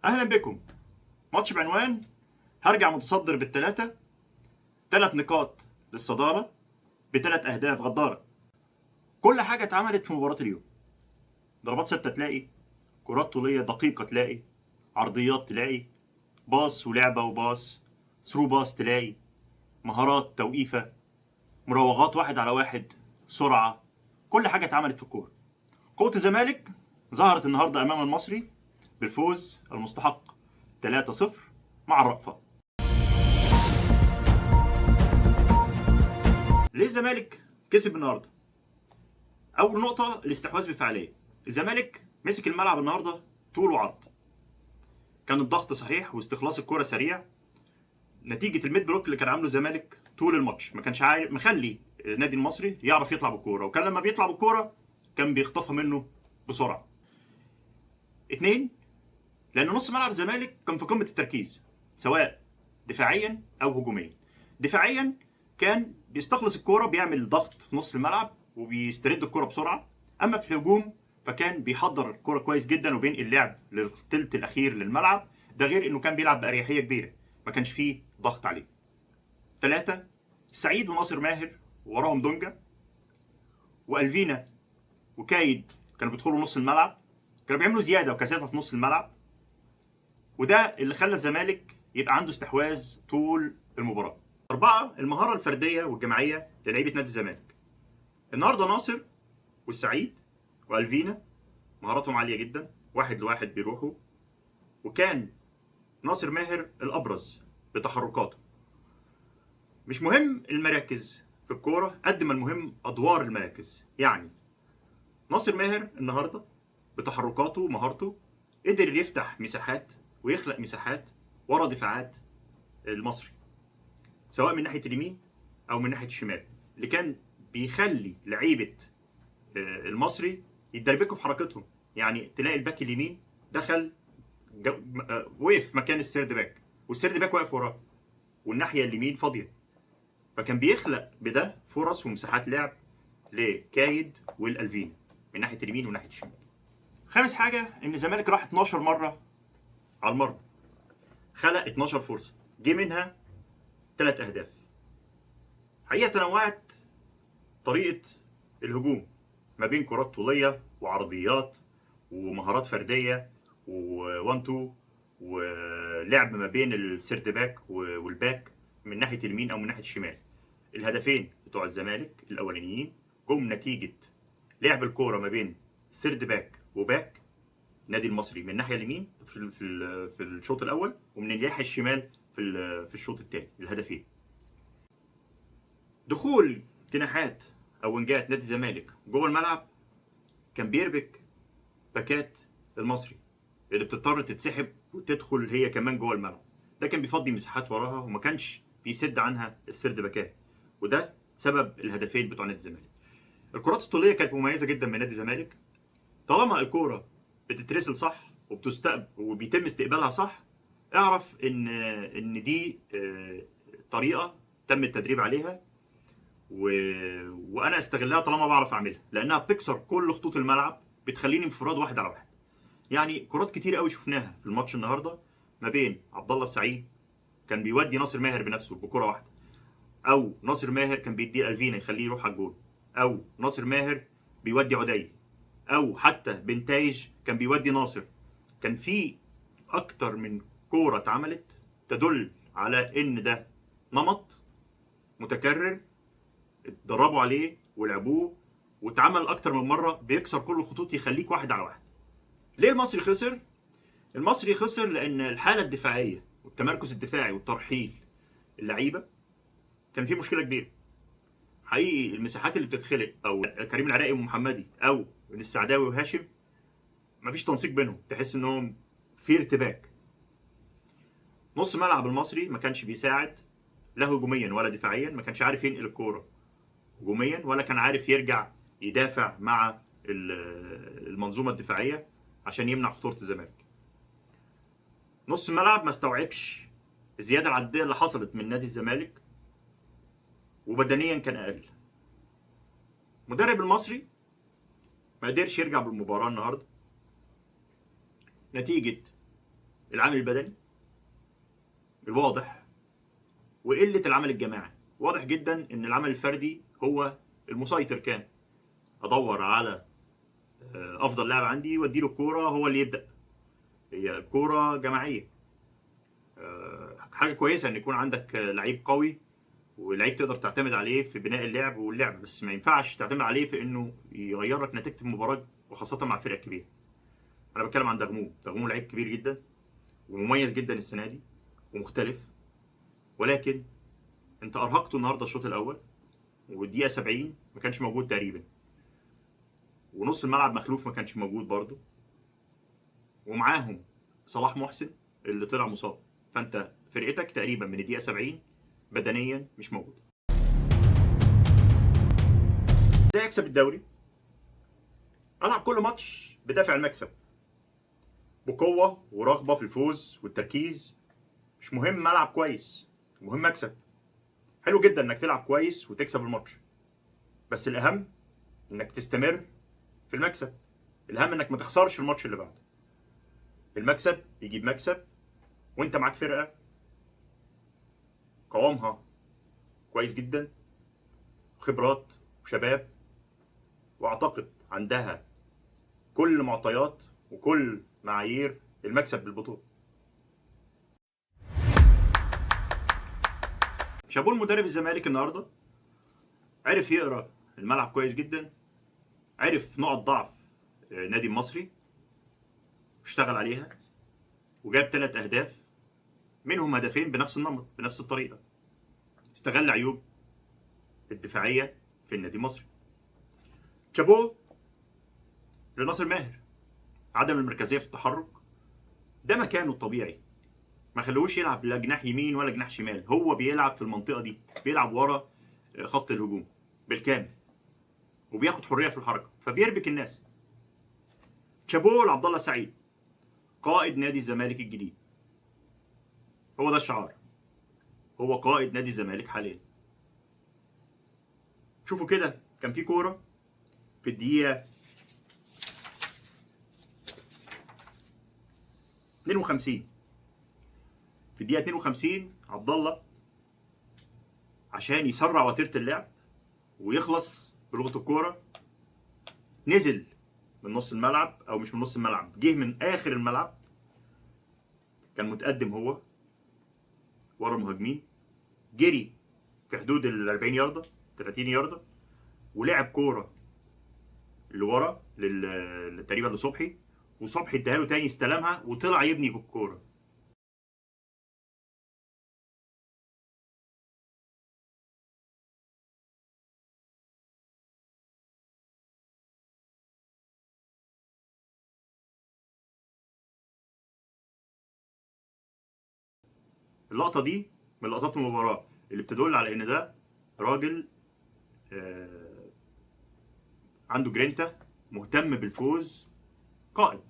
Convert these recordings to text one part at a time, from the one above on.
اهلا بكم. ماتش بعنوان هرجع متصدر بالثلاثه، 3 نقاط للصداره ب3 اهداف غداره. كل حاجه اتعملت في مباراه اليوم. ضربات ثابته تلاقي، كرات طوليه دقيقه تلاقي، عرضيات تلاقي، باص ولعبه وباص، ثرو باص تلاقي، مهارات توقيفه، مراوغات 1 على 1، سرعه. كل حاجه اتعملت في الكوره. قوه الزمالك ظهرت النهارده امام المصري بالفوز المستحق 3-0 مع الرأفة. ليه الزمالك كسب النهارده؟ اول نقطه الاستحواذ بفعاليه. الزمالك مسك الملعب النهارده طول وعرض، كان الضغط صحيح واستخلاص الكره سريع. نتيجه الميد بلوك اللي كان عامله الزمالك طول الماتش ما كانش عارف مخلي النادي المصري يعرف يطلع بالكوره، وكان لما بيطلع بالكوره كان بيخطفها منه بسرعه. 2، لان نص ملعب الزمالك كان في قمه التركيز سواء دفاعيا او هجوميا. دفاعيا كان بيستخلص الكوره، بيعمل ضغط في نص الملعب وبيسترد الكوره بسرعه. اما في الهجوم فكان بيحضر الكوره كويس جدا وبينقل اللعب للثلث الاخير للملعب. ده غير انه كان بيلعب باريحيه كبيره، ما كانش فيه ضغط عليه. 3، سعيد وناصر ماهر وراهم دونجا والفينا وكايد كانوا بيدخلوا نص الملعب، كانوا بيعملوا زياده وكثافه في نص الملعب، وده اللي خلى الزمالك يبقى عنده استحواذ طول المباراه. 4، المهاره الفرديه والجماعيه للعيبه نادي الزمالك. النهارده ناصر والسعيد والفينا مهاراتهم عاليه جدا، 1 لواحد بيروحوا، وكان ناصر ماهر الابرز بتحركاته. مش مهم المراكز في الكوره قد ما المهم ادوار المراكز. يعني ناصر ماهر النهارده بتحركاته ومهارته قدر يفتح مساحات ويخلق مساحات ورا دفاعات المصري، سواء من ناحيه اليمين او من ناحيه الشمال، اللي كان بيخلي لعيبه المصري يتدربكوا في حركتهم. يعني تلاقي الباك اليمين دخل وقف مكان السيرد باك، والسيرد باك واقف وراه، والناحيه اليمين فاضيه. فكان بيخلق بده فرص ومساحات لعب لكايد والالفين من ناحيه اليمين وناحيه الشمال. خامس حاجه ان الزمالك راح 12 مره على المرمى، خلق 12 فرصه، جه منها 3 اهداف. حقيقه تنوعت طريقه الهجوم ما بين كرات طوليه وعرضيات ومهارات فرديه و1 2 ولعب ما بين السيرد باك والباك من ناحيه اليمين او من ناحيه الشمال. الهدفين بتوع الزمالك الاولانيين جم نتيجه لعب الكوره ما بين سيرد باك وباك نادي المصري من الناحيه اليمين في الشوط الاول، ومن الناحيه الشمال في الشوط الثاني. الهدفين دخول جناحات او وينجات نادي الزمالك جوه الملعب كان بيربك باكات المصري اللي بتضطر تتسحب وتدخل هي كمان جوه الملعب. ده كان بيفضي مساحات وراها وما كانش بيسد عنها السرد باكات، وده سبب الهدفين بتوع نادي الزمالك. الكرات الطوليه كانت مميزه جدا من نادي الزمالك. طالما الكوره بتترسل صح وبتستقبل وبيتم استقبالها صح، اعرف ان دي طريقه تم التدريب عليها، وانا استغلها طالما بعرف اعملها، لانها بتكسر كل خطوط الملعب، بتخليني انفراد 1 على 1. يعني كرات كتير قوي شفناها في الماتش النهارده ما بين عبد الله السعيد كان بيودي ناصر ماهر بنفسه بكره واحده، او ناصر ماهر كان بيدي الفينا يخليه يروح على الجول، او ناصر ماهر بيودي عدي، او حتى بنتايج كان بيودي ناصر. كان في اكتر من كوره اتعملت تدل على ان ده نمط متكرر اتدربوا عليه ولعبوه واتعمل اكتر من مره، بيكسر كل الخطوط يخليك 1 على 1. ليه المصري خسر؟ المصري خسر لان الحاله الدفاعيه والتمركز الدفاعي والترحيل اللعيبه كان فيه مشكله كبيره. حقيقي المساحات اللي بتتخلق او كريم العراقي ومحمدي او السعداوي وهاشم مفيش تنسيق بينهم، تحس انهم في ارتباك. نص ملعب المصري ما كانش بيساعد لا هجوميا ولا دفاعيا، ما كانش عارف ينقل الكوره هجوميا ولا كان عارف يرجع يدافع مع المنظومه الدفاعيه عشان يمنع خطوره الزمالك. نص الملعب ما استوعبش الزياده العدديه اللي حصلت من نادي الزمالك، وبدنيا كان اقل. مدرب المصري ما قدرش يرجع بالمباراه النهارده نتيجه العامل البدني الواضح وقلة العمل الجماعي. واضح جدا ان العمل الفردي هو المسيطر. كان ادور على افضل لاعب عندي واديله الكوره هو اللي يبدا. هي الكوره جماعيه. حاجه كويسه ان يكون عندك لعيب قوي ولعيب تقدر تعتمد عليه في بناء اللعب واللعب، بس ما ينفعش تعتمد عليه في انه يغير لك نتيجه المباراه، وخاصه مع فرق كبيره. انا بتكلم عن دغمو لعيب كبير جدا ومميز جدا السنه دي ومختلف، ولكن انت ارهقته النهارده الشوط الاول، والدقيقه 70 ما كانش موجود تقريبا، ونص الملعب مخلوف ما كانش موجود برضه، ومعاهم صلاح محسن اللي طلع مصاب. فانت فرقتك تقريبا من الدقيقه 70 بدنيا مش موجود. ازاي اكسب الدوري؟ العب كل ماتش بدافع المكسب، بقوه ورغبه في الفوز والتركيز. مش مهم العب كويس، المهم اكسب. حلو جدا انك تلعب كويس وتكسب الماتش، بس الاهم انك تستمر في المكسب. الاهم انك ما تخسرش الماتش اللي بعده. المكسب يجيب مكسب، وانت معاك فرقه قوامها كويس جدا، خبرات وشباب، واعتقد عندها كل معطيات وكل معايير المكسب بالبطوله. شابوه المدرب الزمالك النهارده، عرف يقرا الملعب كويس جدا، عرف نقط ضعف نادي المصري، اشتغل عليها وجاب 3 اهداف، منهم هدفين بنفس النمط بنفس الطريقه. استغل عيوب الدفاعيه في النادي المصري. شابوه لناصر ماهر، عدم المركزيه في التحرك ده مكانه الطبيعي. ما خلوش يلعب لا جناح يمين ولا جناح شمال، هو بيلعب في المنطقه دي، بيلعب ورا خط الهجوم بالكامل، وبياخد حريه في الحركه فبيربك الناس. شابوه لعبد الله السعيد، قائد نادي الزمالك الجديد. هو ده الشعار، هو قائد نادي الزمالك حاليا. شوفوا كده، كان في كوره في الدقيقه 52، في الدقيقه 52 عبد الله عشان يسرع وتيره اللعب ويخلص بلغه الكوره نزل من نص الملعب، او مش من نص الملعب، جه من اخر الملعب. كان متقدم هو ورا المهاجمين، جري في حدود ال 40 يارده 30 يارده، ولعب كوره لورا تقريبا لصبحي، وصبحي اداها له تاني، استلمها وطلع يبني بالكوره. اللقطه دي من لقطات المباراه اللي بتدل على ان ده راجل آه، عنده جرينتا، مهتم بالفوز، قائد.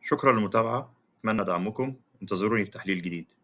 شكرا للمتابعه، اتمنى دعمكم، انتظروني في تحليل جديد.